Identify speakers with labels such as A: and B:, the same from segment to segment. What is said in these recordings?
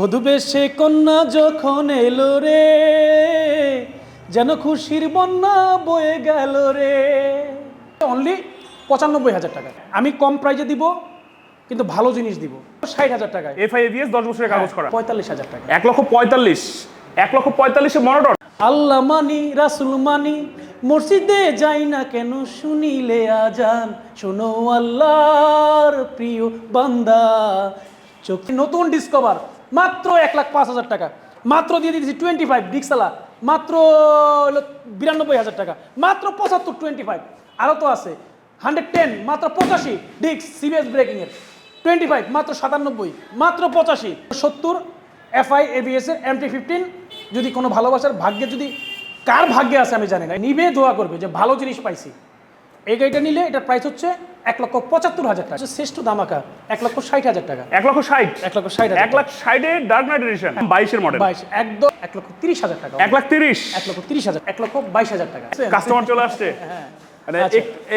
A: বধূ বেশে কন্যা যখন এলো রে, যেন খুশির বন্যা বয়ে গেল রে। অনলি 95,000 টাকা। আমি কম প্রাইজে দিব, কিন্তু ভালো জিনিস দিব। 60,000 টাকায়
B: FI-ABS 10 বছরের কাগজ করা।
A: 45,000 টাকা।
B: 1,45,000 এ মনোটন।
A: আল্লাহ মানি রাসুল মানি, মসজিদে যাই না কেন শুনিলে আজান, শোনো আল্লাহর প্রিয় বান্দা। চোখ নতুন ডিসকভার মাত্র 1,05,000 টাকা। মাত্র দিয়ে দিয়েছি 25 ডিক্সালা, মাত্র 92,000 টাকা। মাত্র 75 25। আরও তো আছে 110 মাত্র 85 ডিক্স সিবিএস ব্রেকিংয়ের 25 মাত্র 97, মাত্র 85 70 FI-ABS এর MT-15। যদি কোনো ভালোবাসার ভাগ্যে, যদি কার ভাগ্যে আছে আমি জানি না, নিবে দোয়া করবে যে ভালো জিনিস পাইছি। এই গাড়িটা নিলে এটার প্রাইস হচ্ছে 1,75,000 টাকা। শ্রেষ্ঠ দামাকা 1,60,000 টাকা।
B: 1,60,000
A: 1,60,000
B: 1,60,000 এর ডার্ক নাইট এডিশন 22 এর মডেল।
A: 22 একদম 1,30,000 টাকা।
B: 1,30,000
A: 1,30,000 1,22,000 টাকা।
B: কাস্টমার চলে আসছে।
A: হ্যাঁ
B: মানে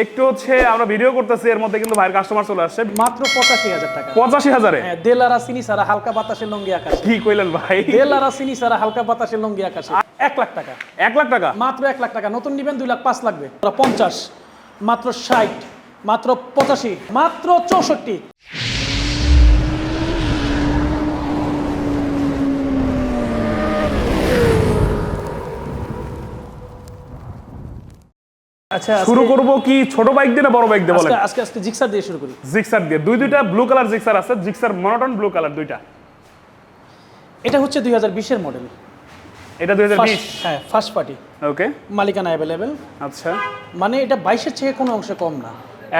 B: একটু হচ্ছে আমরা ভিডিও করতেছি, এর মধ্যে কিন্তু ভাইয়ের কাস্টমার চলে আসছে।
A: মাত্র 85,000 টাকা।
B: 85,000 এ
A: হ্যাঁ, দেলারা চিনি সারা হালকা বাতাসে লঙ্গি আকাশে।
B: কি কইলেন ভাই?
A: দেলারা চিনি সারা হালকা বাতাসে লঙ্গি আকাশে। 1 লাখ টাকা।
B: 1 লাখ টাকা
A: মাত্র 1 লাখ টাকা। নতুন নিবেন 2,05,000 লাগবে। 50 মাত্র 60 মাত্র 85 মাত্র 64। আচ্ছা,
B: শুরু করব কি ছোট বাইক দিয়ে না বড় বাইক দিয়ে বলেন?
A: আজকে জিক্সার দিয়ে শুরু করি।
B: জিক্সার দিয়ে দুইটা ব্লু কালার জিক্সার আছে, জিক্সার মনোটন ব্লু কালার দুইটা।
A: এটা হচ্ছে 2020 এর মডেল।
B: এটা 2020।
A: হ্যাঁ, ফার্স্ট পার্টি।
B: ওকে,
A: মালিকানা অ্যাভেলেবেল।
B: আচ্ছা,
A: মানে এটা 22 এর থেকে কোনো অংশ কম না।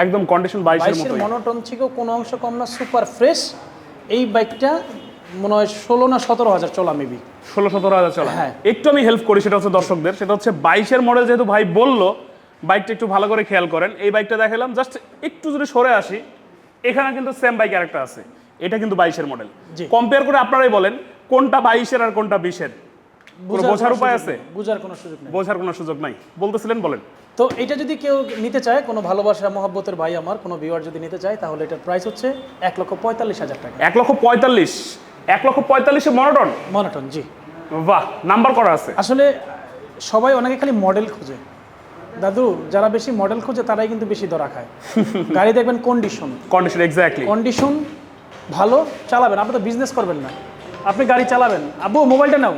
B: একদম কন্ডিশন 22 এর
A: 22 এর
B: মতোই।
A: মনোটন থেকেও কোনো অংশ কম না, সুপার ফ্রেশ। এই বাইকটা মনে হয় 16 না 17,000 চলা মেবি।
B: 16-17 চলা।
A: হ্যাঁ।
B: একটু আমি হেল্প করি, সেটা হচ্ছে দর্শকদের, সেটা হচ্ছে 22 এর মডেল যেহেতু ভাই বললো, বাইকটা একটু ভালো করে খেয়াল করেন। এই বাইকটা দেখালাম, জাস্ট একটু যদি সরে আসি, এখানে কিন্তু সেম বাইক আরেকটা আছে, এটা কিন্তু 22 এর মডেল। কম্পেয়ার করে আপনারাই বলেন কোনটা 22 এর আর কোনটা 20 এর। বোঝার উপায় আছে?
A: বোঝার কোনো সুযোগ নেই।
B: বোঝার কোনো সুযোগ নাই। বলতেছিলেন, বলেন।
A: তো এটা যদি কেউ নিতে চায়, কোনো ভালোবাসা মহব্বতের ভাই আমার, কোনো ভিউয়ার যদি নিতে চায়, তাহলে এটার প্রাইস হচ্ছে 1,45,000 টাকা।
B: 1,45,000 1,45,000 এ মনোটন।
A: মনোটন, জি।
B: বাহ, নাম্বার করা আছে।
A: আসলে সবাই অনেকে খালি মডেল খোঁজে দাদু, যারা বেশি মডেল খোঁজে তারাই কিন্তু বেশি ধরা খায়। গাড়ি দেখবেন কন্ডিশন
B: এক্স্যাক্টলি
A: কন্ডিশন ভালো, চালাবেন। আপনি তো বিজনেস করবেন না, আপনি গাড়ি চালাবেন। আব্বু মোবাইলটা নাও,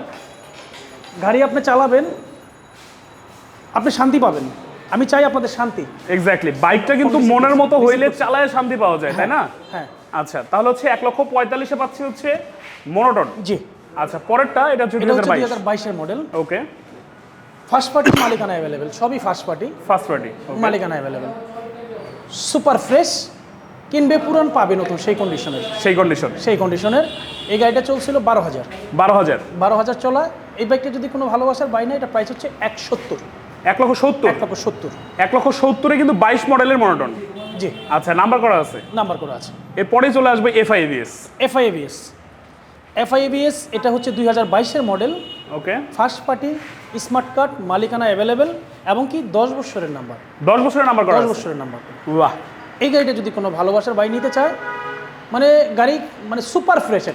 A: গাড়ি আপনি চালাবেন, আপনি শান্তি পাবেন। আমি চাই আপনাদের শান্তি।
B: এক্স্যাক্টলি, বাইকটা কিন্তু মনের মতো হইলে চালায় শান্তি পাওয়া যায়, তাই না?
A: হ্যাঁ।
B: আচ্ছা, তাহলে হচ্ছে 1,45,000 এ পাচ্ছি হচ্ছে মনোটন।
A: জি।
B: আচ্ছা, পরেরটা এটা হচ্ছে
A: 2022 এর মডেল।
B: ওকে,
A: ফার্স্ট পার্টি, মালিকানা অ্যাভেলেবেল, সবই ফার্স্ট পার্টি।
B: ফার্স্ট পার্টি,
A: মালিকানা অ্যাভেলেবেল, সুপার ফ্রেশ। কিনবে পুরান, পাবে নতুন, সেই কন্ডিশনের। এই গাড়িটা চলছিল 12,000 12,000 চলা। এই বাইকটা যদি কোনো ভালোবাসার বাই না, এটা প্রাইস হচ্ছে 1,70,000
B: 1,70,000 এ কিন্তু 22 মডেলের মনোটন।
A: জি।
B: আচ্ছা, নাম্বার করা আছে?
A: নাম্বার করা আছে।
B: এরপরেই চলে আসবে
A: FI-ABS। এটা হচ্ছে 2022 এর মডেল।
B: ওকে,
A: ফার্স্ট পার্টি, স্মার্ট কার্ড, মালিকানা অ্যাভেলেবেল, এবং কি 10 বছরের নাম্বার।
B: 10 বছরের নাম্বার করা আছে।
A: 10 বছরের নাম্বার।
B: বাহ।
A: এই গাড়িটা যদি কোনো ভালোবাসার বাই নিতে চায়, মানে গাড়ি মানে সুপার ফ্রেশ।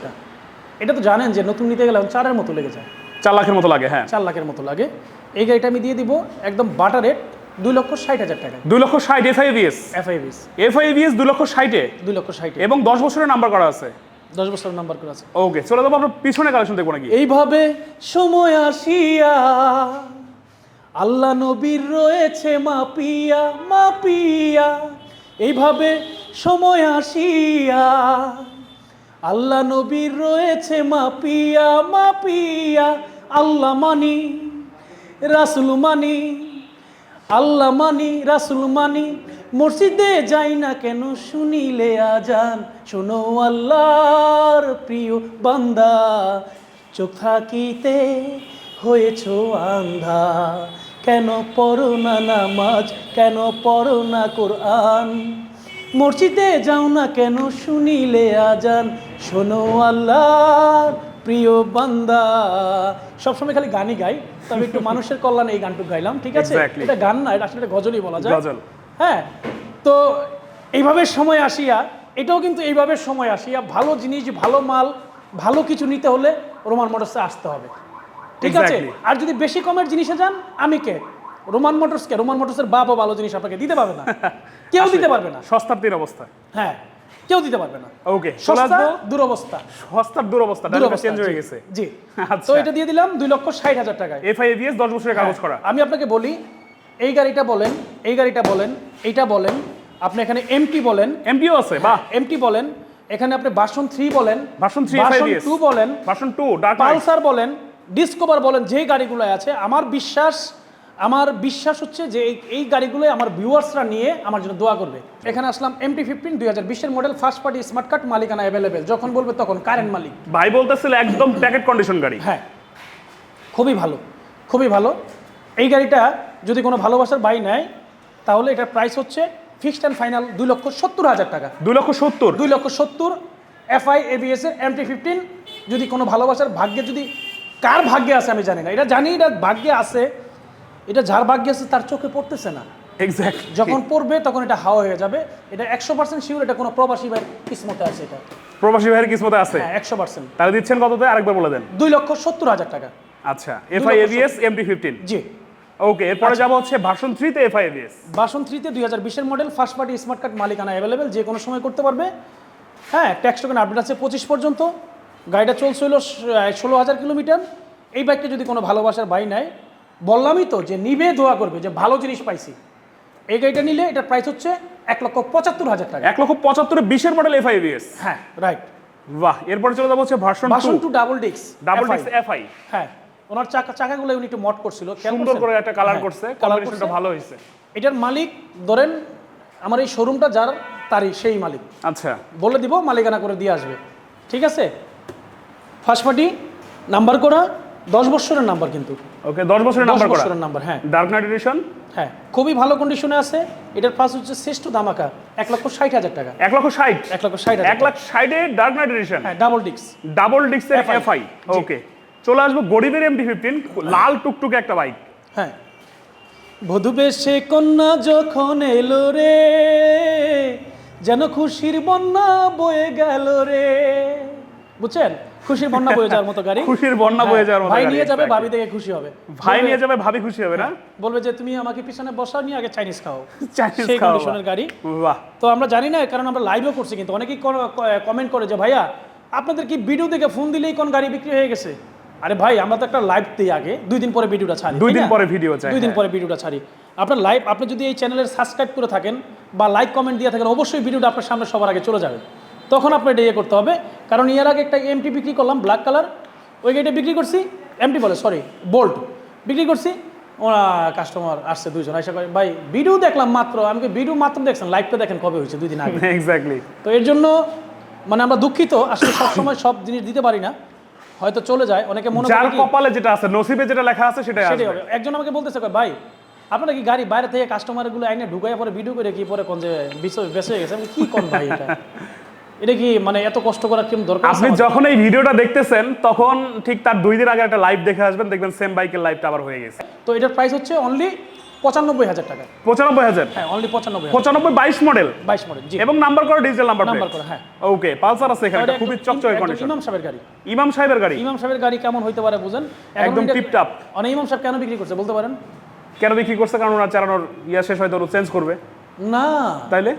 A: এটা তো জানেন যে নতুন নিতে গেলে 4-এর মতো লেগে যায়।
B: 4 লাখের মতো লাগে। হ্যাঁ,
A: 4 লাখের মতো লাগে। এই গাড়িটা আমি দিয়ে দিব একদম বাটা রেট 2,60,000 টাকা।
B: 2,60,000 FI-ABS 2,60,000 এ
A: 2,60,000
B: এবং 10 বছরের নাম্বার করা আছে।
A: 10 বছরের নাম্বার করা আছে।
B: ওকে, চলে যাবো আমরা পিছনে কালেকশন দেখবো নাকি?
A: এইভাবে সময় আসিয়া আল্লাহ নবীর রয়েছে মাপিয়া। এইভাবে সময় আসিয়া আল্লাহ নবীর রয়েছে মাপিয়া। আল্লাহ মানি রাসুল মানি, আল্লাহ মানি রাসুল মানি, মসজিদে যাই না কেন শুনিলে আজান, শোনো আল্লাহর প্রিয় বান্দা। চোখ থাকিতে হয়েছ আন্ধা, কেন পড়ো না নামাজ, কেন পড়ো না কোরআন, মসজিদে যাও না কেন শুনিলে আজান, শোনো আল্লাহর প্রিয় বান্দা। সবসময় খালি গানই গাই, তবে একটু মানুষের কল্যাণে এই গানটুকু গাইলাম, ঠিক আছে? এটা গান না, এটা আসলে গজলই বলা যায়। হ্যাঁ, তো এইভাবে সময় আসিয়া, এটাও কিন্তু এইভাবে সময় আসিয়া ভালো জিনিস, ভালো মাল, ভালো কিছু নিতে হলে রোমান মোটরসে আসতে হবে, ঠিক আছে?
B: Exactly.
A: আর যদি বেশি কমের জিনিসে যান, আমি কে? রোমান মোটরসের বাপও ভালো জিনিস আপনাকে দিতে পারবে না, কেউ দিতে পারবে না।
B: সস্তার তীর অবস্থা।
A: হ্যাঁ, কেউ দিতে পারবে না।
B: ওকে,
A: সস্তা দুরবস্থা,
B: সস্তার দুরবস্থা, ডাইরেক্ট চেঞ্জ হয়ে গেছে।
A: জি,
B: আচ্ছা,
A: তো এটা দিয়ে দিলাম 2,60,000 টাকায়।
B: FIABS 10 বছরের কাগজ করা।
A: আমি আপনাকে বলি, এই গাড়িটা বলেন, এই গাড়িটা বলেন, এইটা বলেন, আপনি এখানে এমটি বলেন,
B: এমপিও আছে, বাহ।
A: এমটি বলেন, এখানে আপনি ভার্সন 3 বলেন,
B: ভার্সন 3
A: ভার্সন
B: FIABS
A: 2 বলেন,
B: ভার্সন 2 ডার্ক নাইট,
A: পালসার বলেন, ডিসকভার বলেন, যে গাড়িগুলো আছে, আমার বিশ্বাস হচ্ছে যে এই গাড়িগুলো আমার ভিউয়ার্সরা নিয়ে আমার জন্য দোয়া করবে। এখানে আসলাম MT-15 2020 এর model, first party smart card, মালিকানা অ্যাভেলেবেল, যখন বলবে তখন, কারেন্ট মালিক।
B: ভাই বলতেছিল একদম প্যাকেট কন্ডিশন গাড়ি।
A: হ্যাঁ, খুবই ভালো, খুবই ভালো। এই গাড়িটা যদি কোনো ভালোবাসার ভাই নেয়, তাহলে এটার প্রাইস হচ্ছে ফিক্সড অ্যান্ড ফাইনাল 2,70,000 টাকা।
B: 2,70,000
A: 2,70,000 FIABS এর MT-15। যদি কোনো ভালোবাসার ভাগ্যে, যদি কার ভাগ্যে আছে আমি জানি না, এটা জানি এটা ভাগ্যে আছে, এটা যার ভাগ্যে আছে তার চোখে পড়তেছে না,
B: এক্স্যাক্টলি।
A: যখন পড়বে তখন এটা হাওয়া হয়ে যাবে। এটা 100% শিওর, এটা কোনো প্রবাসী ভাইয়ের কিসমতে আছে। এটা
B: প্রবাসী ভাইয়ের কিসমতে আছে।
A: হ্যাঁ, 100%।
B: তাহলে দিচ্ছেন কততে আরেকবার বলে দেন।
A: 2,70,000 টাকা।
B: আচ্ছা, FIABS MT-15।
A: জি,
B: ওকে, এরপরে যাব হচ্ছে ভার্সন 3 তে FIABS।
A: ভার্সন 3 তে 2020 এর model, first party smart card, মালিকানা অ্যাভেলেবেল, যে কোনো সময় করতে পারবে। হ্যাঁ, ট্যাক্স টোকেন আপডেট আছে 25 পর্যন্ত। গাড়িটা চলছে হলো 16,000 কিলোমিটার। এই বাইকটা যদি কোনো ভালোবাসার ভাই নেয়, বললামই তো যে নিবে, দোয়া করবে যে ভালো জিনিস পাইছি। এই গাড়িটা নিলে এটার প্রাইস হচ্ছে 1,75,000 টাকা।
B: 1,75,000 এর 20 এর মডেল FIABS।
A: হ্যাঁ, রাইট।
B: বাহ, এরপরে চলে যাব হচ্ছে ভার্সন 2
A: ডাবল ডিস্ক
B: FI।
A: হ্যাঁ, ওনার চাকাগুলো উনি একটু মড করছিল, খেয়াল
B: সুন্দর
A: করছেন?
B: করে একটা কালার
A: হ্যাঁ,
B: করছে,
A: কালার
B: কম্বিনেশনটা
A: করছে।
B: ভালো হয়েছে।
A: এটার মালিক ধরেন আমার এই শোরুমটা যার, তারই সেই মালিক।
B: আচ্ছা,
A: বলে দিব, মালিকানা করে দিয়ে আসবে, ঠিক আছে? ফার্স্ট পার্টি নাম্বার করা, 10 বছরের নাম্বার, কিন্তু
B: ওকে, 10 বছরের
A: 10
B: নাম্বার করা,
A: বছরের নাম্বার। হ্যাঁ,
B: ডার্ক নাইট এডিশন।
A: হ্যাঁ, খুবই ভালো কন্ডিশনে আছে। এটার প্রাইস হচ্ছে শ্রেষ্ঠ ধামাকা 1,60,000 টাকা।
B: 1,60,000
A: 1,60,000
B: 1,60,000 এ ডার্ক নাইট এডিশন।
A: হ্যাঁ, ডাবল ডিস্ক।
B: ডাবল ডিস্কের
A: FI
B: FI। ওকে, চলে আসবো গরিবের MT-15, লাল টুকটুকে একটা বাইক।
A: হ্যাঁ, বধূ বেশে কন্যা যখন এলো রে, যেন খুশির বন্যা বয়ে গেল রে। বুঝছেন? খুশির বন্যা বয়ে যাওয়ার মতো গাড়ি।
B: খুশির বন্যা বয়ে যাওয়ার মতো
A: ভাই
B: গাড়ি,
A: নিয়ে যাবে,
B: exactly।
A: ভাবি দেখে খুশি হবে।
B: ভাই নিয়ে যাবে, ভাবি খুশি হবে না?
A: বলবে যে তুমি আমাকে পিছনে বসাও, নিয়ে আগে চাইনিজ খাও।
B: চাইনিজ
A: সেই
B: খাওয়া।
A: কন্ডিশনের গাড়ি।
B: বাহ,
A: তো আমরা জানি না, কারণ আমরা লাইভও করছি, কিন্তু অনেকেই কমেন্ট করে যে ভাইয়া আপনাদের কি ভিডিও দেখে ফোন দিলেই কোন গাড়ি বিক্রি হয়ে গেছে? আরে ভাই, আমরা তো একটা লাইভ দিই আগে, 2 দিন পরে ভিডিওটা ছাড়ি।
B: 2
A: তাই
B: দিন
A: না?
B: পরে ভিডিও চাই।
A: 2 দিন পরে ভিডিওটা ছাড়ি। আপনার লাইভ, আপনি যদি এই চ্যানেলের সাবস্ক্রাইব করে থাকেন বা লাইক কমেন্ট দিয়ে থাকেন, অবশ্যই ভিডিওটা আপনার সামনে সবার আগে চলে যাবে। তখন আপনার এটা ইয়ে করতে হবে, কারণ এর আগে একটা MT বিক্রি করলাম, ব্ল্যাক কালার। ওই গাড়িটা বিক্রি করছি, MT বলে, সরি, বোল্ট বিক্রি করছি। ওরা কাস্টমার আসছে 2 জন, আশা করি ভাই ভিডিও দেখলাম মাত্র। আমি ভিডিও মাত্র দেখছেন, লাইভটা দেখেন কবে হয়েছে, 2 দিন আগে।
B: এক্স্যাক্টলি।
A: তো এর জন্য মানে আমরা দুঃখিত, আসলে সবসময় সব জিনিস দিতে পারি না, হয়তো চলে যায়। অনেকে মনে
B: যার
A: করে কি
B: কপালে যেটা আছে, নসিবে যেটা লেখা আছে সেটাই
A: সেটাই
B: আসবে।
A: হবে। একজন আমাকে বলতেছে, ভাই আপনারা কি গাড়ি বাইরে থেকে কাস্টমারগুলো আইনে ঢুকাইয়া পরে ভিডিও করে কি পরে কোন যে বেঁচে হয়ে গেছে? আমি কি কোন ভাই এটা কি মানে এত কষ্ট করার কি দরকার আছে?
B: আপনি যখন এই ভিডিওটা দেখতেছেন তখন ঠিক তার 2 দিন আগে একটা লাইভ দেখে আসবেন, দেখবেন সেম বাইকের লাইভটা আবার হয়ে গেছে।
A: তো এটার প্রাইস হচ্ছে অনলি 95,000 টাকা।
B: 95,000।
A: হ্যাঁ, অনলি 95,000।
B: 95 22 মডেল,
A: 22 মডেল, জি।
B: এবং নাম্বার করা, ডিজিটাল নাম্বার
A: নাম্বার করা, হ্যাঁ।
B: ওকে, পালসার আছে এখানে,
A: এটা
B: খুবই
A: একদম
B: চকচকে কন্ডিশন।
A: ইমাম সাহেবের গাড়ি।
B: ইমাম সাহেবের গাড়ি।
A: ইমাম সাহেবের গাড়ি কেমন হইতে পারে বুঝেন?
B: একদম টিপটপ।
A: অনেক ইমাম সাহেব কেন বিক্রি করছে বলতে পারেন?
B: কেন বিক্রি করছে? কারণ ওনার চালানোর ইয়া শেষ, হয়তো চেঞ্জ করবে।
A: না,
B: তাইলে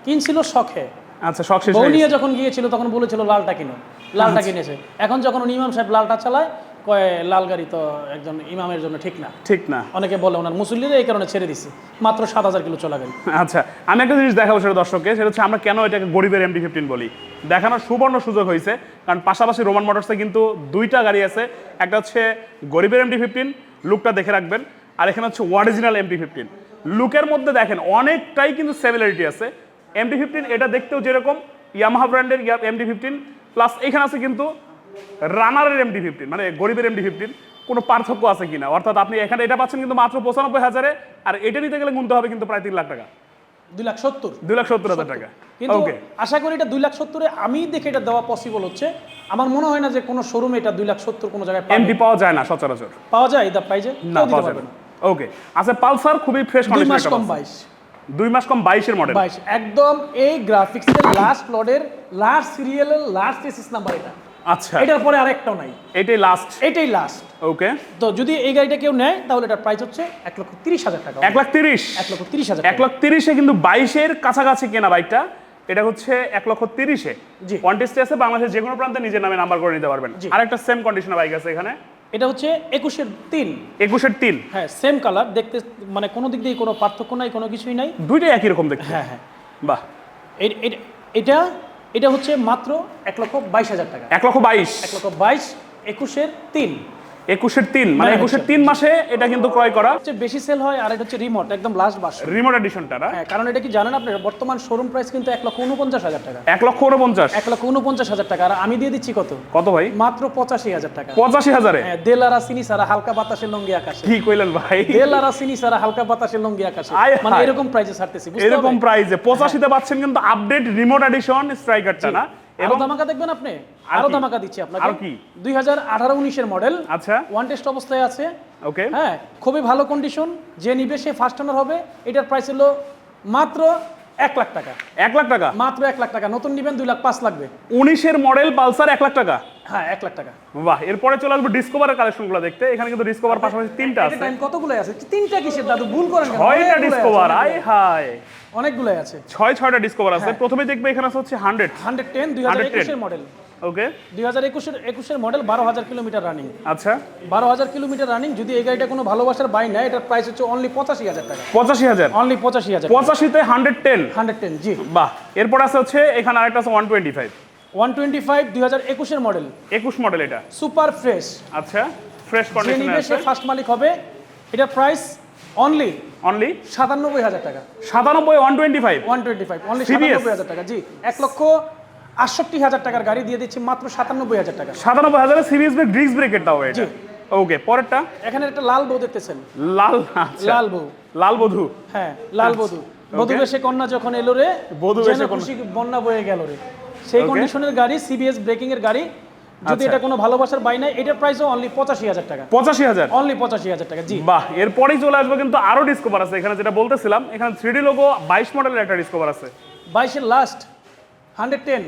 A: কিনছিল শখে।
B: আচ্ছা, শখ শেষ
A: বউ
B: হয়ে
A: নিয়ে
B: গেছে।
A: যখন গিয়েছিল তখন বলেছিল লালটা কিনো, লালটা কিনেছে। এখন যখন উনি ইমাম সাহেব লালটা চালায়, কয় লাল গাড়ি তো একজন ইমামের জন্য ঠিক না।
B: ঠিক না।
A: অনেকে বলে ওনার মুসল্লিরা এই কারণে ছেড়ে দিচ্ছে। মাত্র 7,000 কিলো চলা গাড়ি।
B: আচ্ছা, আমি একটা জিনিস দেখাবো সেটা দর্শককে, সেটা হচ্ছে আমরা কেন এটাকে গরিবের MT-15 বলি। দেখানোর সুবর্ণ সুযোগ হয়েছে, কারণ পাশাপাশি রোমান মোটরসে কিন্তু 2টা গাড়ি আছে। একটা হচ্ছে গরিবের MT-15, লুকটা দেখে রাখবেন, আর এখানে হচ্ছে অরিজিনাল MT-15। লুকের মধ্যে দেখেন অনেকটাই কিন্তু সিমিলারিটি আছে। MT-15 এটা দেখতেও যেরকম ইয়ামাহা ব্র্যান্ডের MT-15, প্লাস এখানে আছে কিন্তু রানারের MT-15, মানে গরিবের MT-15। কোনো পার্থক্য আছে কিনা, অর্থাৎ আপনি এখানে এটা পাচ্ছেন কিন্তু মাত্র 95,000-এ, আর এটা নিতে গেলে গুনতে হবে কিন্তু প্রায় 3 লাখ টাকা,
A: 2,70,000।
B: 2,70,000 টাকা।
A: কিন্তু
B: ওকে,
A: আশা করি এটা 2,70,000-এ আমি দেখে এটা দেওয়া পসিবল হচ্ছে। আমার মনে হয় না যে কোনো শোরুমে এটা 2,70,000 কোনো জায়গায়
B: MT পাওয়া যায় না সচরাচর।
A: পাওয়া যায় এই প্রাইজে,
B: না, পাওয়া যাবে না। ওকে, আচ্ছা, পালসার খুবই ফ্রেশ
A: 2
B: কন্ডিশন।
A: মাস কম 22।
B: 2 মাস কম 22 এর মডেল।
A: 22 একদম এই গ্রাফিক্সের লাস্ট লটের লাস্ট সিরিয়ালের লাস্ট এসিস নাম্বার এটা।
B: আচ্ছা
A: এটার পরে আরেকটাও নাই,
B: এটাই লাস্ট।
A: এটাই লাস্ট।
B: ওকে,
A: তো যদি এই গাড়িটা কেউ নেয় তাহলে এটার প্রাইস হচ্ছে 1,30,000 টাকা।
B: 1,30,000
A: 1,30,000
B: 1,30,000 কিন্তু 22-এর কাছাকাছি কেনা বাইকটা, এটা হচ্ছে 1,30,000।
A: জি।
B: কন্টেস্টে আছে, বাংলাদেশের যে কোনো প্রান্তে নিজের নামে নাম্বার করে নিতে পারবেন।
A: জি।
B: আরেকটা সেম কন্ডিশনের বাইক আছে এখানে,
A: এটা হচ্ছে 21-এর 3।
B: 21-এর 3।
A: হ্যাঁ, সেম কালার দেখতে, মানে কোনো দিক দিয়ে কোনো পার্থক্য নাই, কোনো কিছুই নাই।
B: দুইটাই একই রকম দেখতে।
A: হ্যাঁ হ্যাঁ।
B: বাহ।
A: এটা এটা হচ্ছে মাত্র 1,22,000 টাকা।
B: 1,22,000
A: 1,22,000 21-এর 3।
B: 21-এর 3 মানে
A: মানে
B: 21-এর 3 মাসে এটা কিন্তু ক্রয় করা।
A: হচ্ছে বেশি সেল হয়, আর এটা হচ্ছে রিমোট, একদম লাস্ট ভার্সন।
B: রিমোট এডিশনটা না?
A: হ্যাঁ, কারণ এটা কি জানেন আপনারা, বর্তমান শোরুম প্রাইস কিন্তু 1,49,000 টাকা।
B: 1,49,000
A: 1,49,000 টাকা। আর আমি দিয়ে দিচ্ছি কত?
B: কত ভাই?
A: মাত্র 85,000 টাকা।
B: 85,000-এ?
A: হ্যাঁ, দেলারা চিনি সারা হালকা বাতাসের লঙ্গি আকাশে।
B: কি কইলেন ভাই?
A: দেলারা চিনি সারা হালকা বাতাসের লঙ্গি আকাশে,
B: আয়
A: মানে
B: হায়।
A: এরকম প্রাইসে ছাড়তেছি, বুঝতে
B: এরকম
A: হবে?
B: প্রাইসে 85-তে পাচ্ছেন কিন্তু আপডেট রিমোট এডিশন স্ট্রাইকারটা না?
A: আরো
B: এবং
A: ধামাকা দেখবেন আপনি,
B: আর
A: আরো
B: কি?
A: ধামাকা দিচ্ছি আপনাকে।
B: আর কি?
A: 2018-19-এর মডেল,
B: আচ্ছা
A: ওয়ান টেস্ট অবস্থায় আছে।
B: ওকে,
A: হ্যাঁ, খুবই ভালো কন্ডিশন। যে নিবে সে ফার্স্ট ওনার হবে। এটার প্রাইস হলো মাত্র 1 লাখ টাকা।
B: 1 লাখ টাকা?
A: মাত্র 1 লাখ টাকা। নতুন নিবেন 2,05,000 লাগবে।
B: 19-এর মডেল পালসার 1 লাখ টাকা?
A: হ্যাঁ, 1 লাখ টাকা।
B: বাহ। এরপরে চলে আসবো ডিসকভারের কালেকশনগুলো দেখতে। এখানে কিন্তু ডিসকভার পাশাপাশি 3টা আছে।
A: টাইম কতগুলো আছে? 3টা কিসের দাদু, ভুল করেন কেন?
B: 6টা
A: অনেকগুলাই আছে,
B: ডিসকভার। আয় হায়,
A: অনেকগুলাই আছে।
B: 6টা ডিসকভার আছে।
A: হ্যাঁ।
B: প্রথমে দেখবে এখানে আছে হচ্ছে 100।
A: 110 2021-এর মডেল।
B: ওকে,
A: 2021-এর মডেল, 12,000 কিলোমিটার রানিং।
B: আচ্ছা
A: 12,000 কিলোমিটার রানিং। যদি এই গাড়িটা কোনো ভালোবাসার বাই নেয়, এটার প্রাইস হচ্ছে অনলি 85,000 টাকা।
B: 85,000?
A: অনলি 85,000।
B: 85-তে 110?
A: 110, জি।
B: বাহ। এরপর আছে হচ্ছে এখানে আরেকটা আছে 125।
A: 125 2021-এর মডেল,
B: 21 মডেল এটা।
A: Super fresh.
B: আচ্ছা, ফ্রেশ
A: যে
B: কন্ডিশনে
A: নিবে
B: আছে।
A: সে ফার্স্ট মালিক হবে। এটার প্রাইস অনলি
B: অনলি
A: 97,000 টাকা।
B: 97? 125?
A: 125 অনলি
B: CBS?
A: 97,000 টাকা, জি। 1,68,000 টাকার গাড়ি দিয়ে দিচ্ছি মাত্র 97,000 টাকা।
B: 97,000-এ সিরিজ ব্রেক, ডিস্ক ব্রেকেরটাও এটা।
A: জি।
B: ওকে, পরেরটা
A: এখানে একটা লাল বউ দেখতেছেন,
B: লাল। আচ্ছা,
A: লাল বউ।
B: লাল বধূ।
A: হ্যাঁ, লাল বধূ। বধূ বেশে কন্যা যখন এলো রে,
B: বধূ
A: যেন
B: বেশে কন্যা।
A: খুশি বন্যা বয়ে গেল রে। সেই
B: Okay.
A: কন্ডিশনের গাড়ি, সিবিএস ব্রেকিং এর গাড়ি। যদি
B: আচ্ছা।
A: এটা কোনো ভালোবাসার বাই নাই, এটার প্রাইসও অনলি 85,000 টাকা।
B: 85,000?
A: অনলি 85,000 টাকা, জি।
B: বাহ। এরপরেই চলে আসবে কিন্তু আরো ডিসকভার আছে। এখানে যেটা বলতেছিলাম, এখানে 3D লোগো 22 মডেলের একটা ডিসকভার আছে।
A: 22-এর লাস্ট 110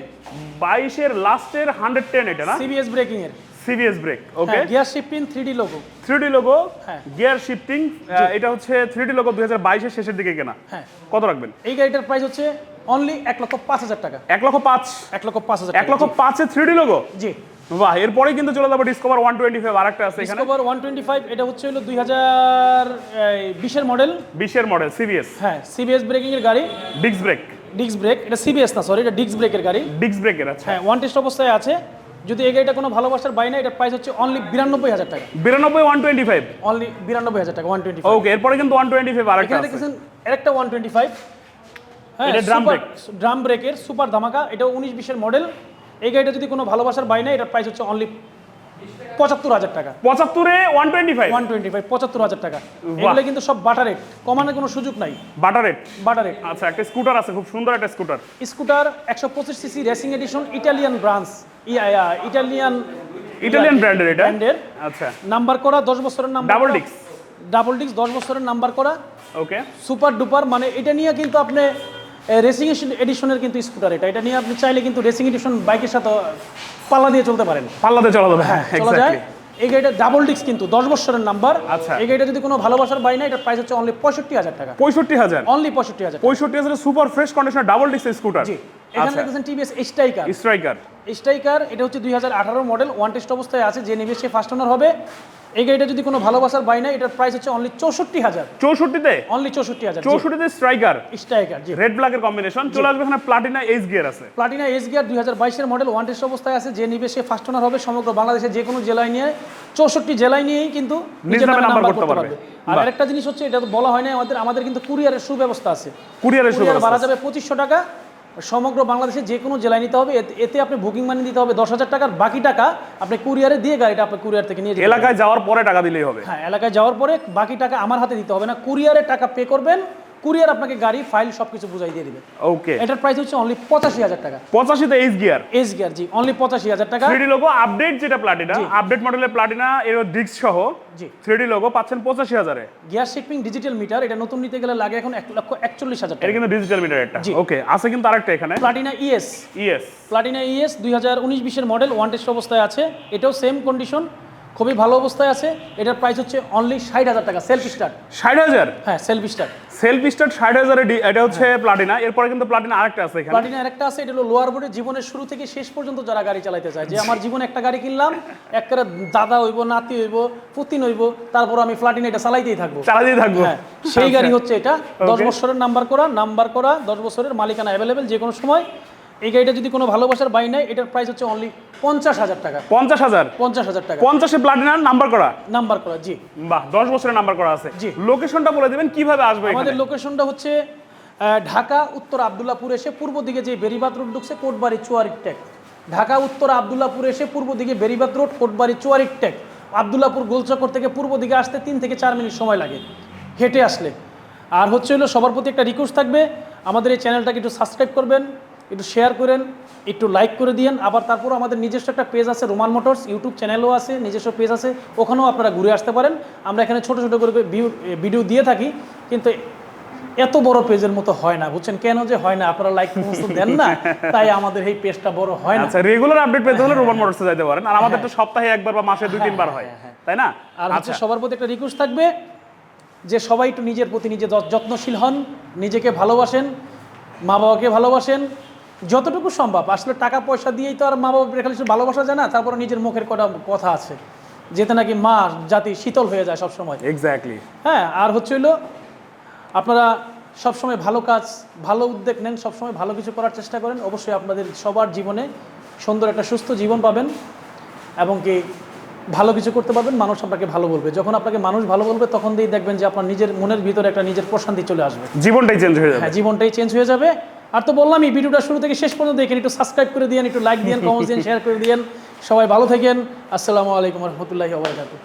B: 22-এর লাস্টের 110 এটা না?
A: সিবিএস ব্রেকিং এর।
B: CBS brake. Okay,
A: gear shifting 3D logo.
B: 3D logo,
A: হ্যাঁ।
B: Gear shifting. এটা হচ্ছে 3D লোগো 2022-এর শেষের দিকে কেনা।
A: হ্যাঁ,
B: কত রাখবেন?
A: এই গাড়িটার প্রাইস হচ্ছে অনলি 1,05,000 টাকা।
B: 1,05,000?
A: 1,05,000
B: 1,05,000-এ 3D লোগো?
A: জি।
B: বাহ। এরপরেই কিন্তু চলে যাবো ডিসকভার 125। আরেকটা আছে এখানে
A: ডিসকভার 125। এটা হচ্ছে হলো 2020-এর মডেল।
B: 20-এর মডেল, সিবিএস।
A: হ্যাঁ, সিবিএস ব্রেকিং এর গাড়ি,
B: ডিস্ক ব্রেক।
A: Disc brake. এটা সিবিএস না, সরি, এটা ডিস্ক ব্রেকের গাড়ি।
B: ডিস্ক ব্রেকের। আচ্ছা,
A: হ্যাঁ, ওয়ান টেস্ট অবস্থায় আছে। যদি এই গাড়িটা কোনো ভালোবাসার বাই না, এটার প্রাইস হচ্ছে অনলি 92,000 টাকা।
B: 92? 125?
A: অনলি 92,000 টাকা, 125।
B: ওকে, এরপরে কিন্তু 125 আরেকটা
A: এখানে
B: আছে।
A: দেখেছেন আরেকটা 125। হ্যাঁ,
B: এটা drum brake?
A: ড্রাম ব্রেকের সুপার ধামাকা। এটাও 19-20-এর মডেল। এই গাড়িটা যদি কোনো ভালোবাসার বাই না, এটার প্রাইস হচ্ছে অনলি 75,000 টাকা।
B: 75-এ 125?
A: 125 75,000 টাকা। এগুলো কিন্তু সব বাটার রেট, কমানোর কোনো সুযোগ নাই।
B: Butter rate?
A: Butter rate.
B: আচ্ছা, একটা স্কুটার আছে, খুব সুন্দর একটা scooter.
A: Scooter 125 CC racing addition, Italian branch, Italian
B: Italian ব্র্যান্ডের এটা?
A: ব্র্যান্ডের।
B: আচ্ছা,
A: নাম্বার করা 10 বছরের number.
B: Double disc?
A: Double disc 10 বছরের নাম্বার করা।
B: ওকে,
A: সুপার ডুপার, মানে এটা নিয়ে কিন্তু আপনি রেসিং এডিশনের কিন্তু স্কুটার। এটা নিয়ে আপনি চাইলে কিন্তু রেসিং এডিশন বাইকের সাথে পাল্লা দিয়ে চলতে পারেন।
B: পাল্লাতে চলা যাবে। হ্যাঁ,
A: চলা যায়।
B: এক্স্যাক্টলি।
A: এই গাড়িটা ডাবল ডিস্ক কিন্তু 10 বছরের নাম্বার।
B: আচ্ছা।
A: এই গাড়িটা যদি কোনো ভালোবাসার বাই না, এটার প্রাইস হচ্ছে অনলি 65,000 টাকা।
B: 65,000?
A: অনলি 65,000।
B: 65,000-এ সুপার ফ্রেশ কন্ডিশনের ডাবল ডিস্ক স্কুটার।
A: জি। এখানে
B: আচ্ছা,
A: দেখতেছেন টিভিএস স্ট্রাইকার।
B: স্ট্রাইকার।
A: স্ট্রাইকার এটা হচ্ছে 2018 মডেল, ওয়ান টেস্ট অবস্থায় আছে। যে নিবে সে ফার্স্ট ওনার হবে। এই গাড়িটা যদি কোনো ভালোবাসার বাই না, এটার প্রাইস হচ্ছে অনলি 64,000।
B: 64-তে?
A: অনলি 64,000।
B: 64-তে স্ট্রাইকার,
A: স্ট্রাইকার, জি।
B: রেড ব্ল্যাকের কম্বিনেশন। চলে আসবে এখানে প্লাটিনা এইচ গিয়ার আছে।
A: প্লাটিনা এস গিয়ার 2022-এর মডেল, ওয়ান টেস্ট অবস্থায় আছে। যে নিবে সে ফার্স্ট ওনার হবে। সমগ্র বাংলাদেশে যে কোনো জেলায় নিয়ে 64 জেলায় নিয়েই কিন্তু নিজের নামে নাম্বার করতে পারবে। আর
B: বাহ।
A: আরেকটা জিনিস হচ্ছে, এটা তো বলা হয় না, আমাদের কিন্তু কুরিয়ারের সুব্যবস্থা আছে।
B: কুরিয়ারের
A: কুরিয়ার
B: সুবিধা
A: ভাড়া যাবে 2,500 টাকা। সমগ্র বাংলাদেশে যে কোনো জেলায় নিতে হবে। এতে আপনি বুকিং মানি দিতে হবে 10,000 টাকার। বাকি টাকা আপনি কুরিয়ারে দিয়ে গাড়িটা আপনি কুরিয়ার থেকে নিয়ে যাবেন।
B: এলাকায় যাওয়ার পরে টাকা দিলেই হবে।
A: হ্যাঁ, এলাকায় যাওয়ার পরে বাকি টাকা আমার হাতে দিতে হবে না। কুরিয়ারে টাকা পে করবেন, কুরিয়ার আপনাকে গাড়ি ফাইল সবকিছু বুঝাই দিয়ে দিবে।
B: ওকে,
A: এটার প্রাইস হচ্ছে অনলি 85,000 টাকা।
B: 85 তে এইচ গিয়ার,
A: এস গিয়ার, জি অনলি 85,000 টাকা।
B: 3D লোগো আপডেট, যেটা প্লাটিনা
A: জি।
B: আপডেট মডেলের প্লাটিনা এর ডিস্ক সহ
A: জি
B: 3D লোগো পাচ্ছেন 85,000 এ।
A: গিয়ার শিফটিং ডিজিটাল মিটার, এটা নতুন নিতে গেলে লাগে এখন 1,41,000
B: এটা
A: টাকা।
B: কিন্তু ডিজিটাল মিটার একটা।
A: জি।
B: ওকে, আছে কিন্তু আরেকটা এখানে
A: Platina ES,
B: ES.
A: Platina ES 2019-20 এর মডেল, ওয়ান টেস্ট অবস্থায় আছে। এটাও সেম কন্ডিশন, খুবই ভালো অবস্থায় আছে। এটার প্রাইস হচ্ছে অনলি 60,000 টাকা, সেলফ স্টার্ট।
B: 60,000
A: হ্যাঁ সেলফ স্টার্ট।
B: সেলফ স্টার্ট 60,000 এ এটা হচ্ছে প্লাটিনা। এরপরে কিন্তু প্লাটিনা আরেকটা আছে এখানে।
A: প্লাটিনা আরেকটা আছে, এটা হলো লোয়ার বোর্ডে। জীবনের শুরু থেকে শেষ পর্যন্ত যারা গাড়ি চালাতে চায়, যে আমার জীবনে একটা গাড়ি কিনলাম, একটা দাদা হইব, নাতি হইব, পুতিন হইব, তারপর আমি প্লাটিনা এটা চালাইতেই থাকবো,
B: চালাতেই থাকবো।
A: হ্যাঁ সেই
B: আচ্ছা।
A: গাড়ি হচ্ছে এটা। 10 বছরের নাম্বার করা 10 বছরের মালিকানা অ্যাভেলেবেল যে কোনো সময়। এই গাড়িটা যদি কোনো ভালোবাসার বাই নেয়, এটার প্রাইস হচ্ছে অনলি 50,000 টাকা।
B: 50,000
A: 50,000 টাকা
B: 50 এ প্লাটিনার নাম্বার করা।
A: নাম্বার করা, জি।
B: বাহ, 10 বছরের নাম্বার করা আছে।
A: জি।
B: লোকেশনটা বলে দিবেন কিভাবে আসবে এখানে?
A: আমাদের লোকেশনটা হচ্ছে ঢাকা উত্তর আব্দুল্লাহপুর এসে পূর্ব দিকে যে বেরিবাদ রোড ঢুকছে, কোটবাড়ি চুয়ারিক টেক। ঢাকা উত্তর আব্দুল্লাহপুর এসে পূর্ব দিকে বেরিবাদ রোড, কোটবাড়ি চুয়ারিক টেক। আব্দুল্লাহপুর গোলচক্কর থেকে পূর্ব দিকে আসতে 3 থেকে 4 মিনিট সময় লাগে হেঁটে আসলে। আর হচ্ছে হলো সবার প্রতি একটা রিকোয়েস্ট থাকবে, আমাদের এই চ্যানেলটাকে একটু সাবস্ক্রাইব করবেন, একটু শেয়ার করেন, একটু লাইক করে দিয়েন। আবার তারপর আমাদের নিজস্ব একটা পেজ আছে রোমান মোটরস, ইউটিউব চ্যানেলও আছে, নিজস্ব পেজ আছে, ওখানেও আপনারা ঘুরে আসতে পারেন। আমরা এখানে ছোট ছোট করে ভিডিও দিয়ে থাকি, কিন্তু এত বড় পেজের মতো হয় না, বুঝছেন কেন যে হয় না? আপনারা লাইক সমস্ত দেন না, তাই আমাদের এই পেজটা বড় হয় না।
B: আচ্ছা, রেগুলার আপডেট পেতে হলে রোমান মোটরসে যাইতে পারেন। আর আমাদের তো সপ্তাহে একবার বা মাসে 2-3 বার হয়, তাই না?
A: আর হচ্ছে সবার প্রতি একটা রিকোয়েস্ট থাকবে যে সবাই একটু নিজের প্রতি নিজে যত্নশীল হন, নিজেকে ভালোবাসেন, মা বাবাকে ভালোবাসেন যতটুকু সম্ভব। আসলে টাকা পয়সা দিয়েই তো আর মা বাবা খালি শুধু ভালোবাসা যায় না, তারপরে নিজের মুখের কটা কথা আছে যেতে নাকি মা জাতি শীতল হয়ে যায় সবসময়।
B: এক্স্যাক্টলি।
A: হ্যাঁ, আর হচ্ছে হলো আপনারা সবসময় ভালো কাজ, ভালো উদ্যোগ নেন, সবসময় ভালো কিছু করার চেষ্টা করেন। অবশ্যই আপনাদের সবার জীবনে সুন্দর একটা সুস্থ জীবন পাবেন এবং কি ভালো কিছু করতে পারবেন। মানুষ আপনাকে ভালো বলবে, যখন আপনাকে মানুষ ভালো বলবে তখন দিয়ে দেখবেন যে আপনার নিজের মনের ভিতরে একটা নিজের প্রশান্তি চলে আসবে,
B: জীবনটাই চেঞ্জ হয়ে যাবে।
A: হ্যাঁ জীবনটাই চেঞ্জ হয়ে যাবে। আর তো বললাম এই ভিডিওটা শুরু থেকে শেষ পর্যন্ত দেখেন, একটু সাবস্ক্রাইব করে দিয়েন, একটু লাইক দিয়েন, কমেন্টস দিন, শেয়ার করে দিয়েন। সবাই ভালো থাকেন। আসসালামু আলাইকুম রহমতুল্লাহি ওয়া বারাকাতুহু।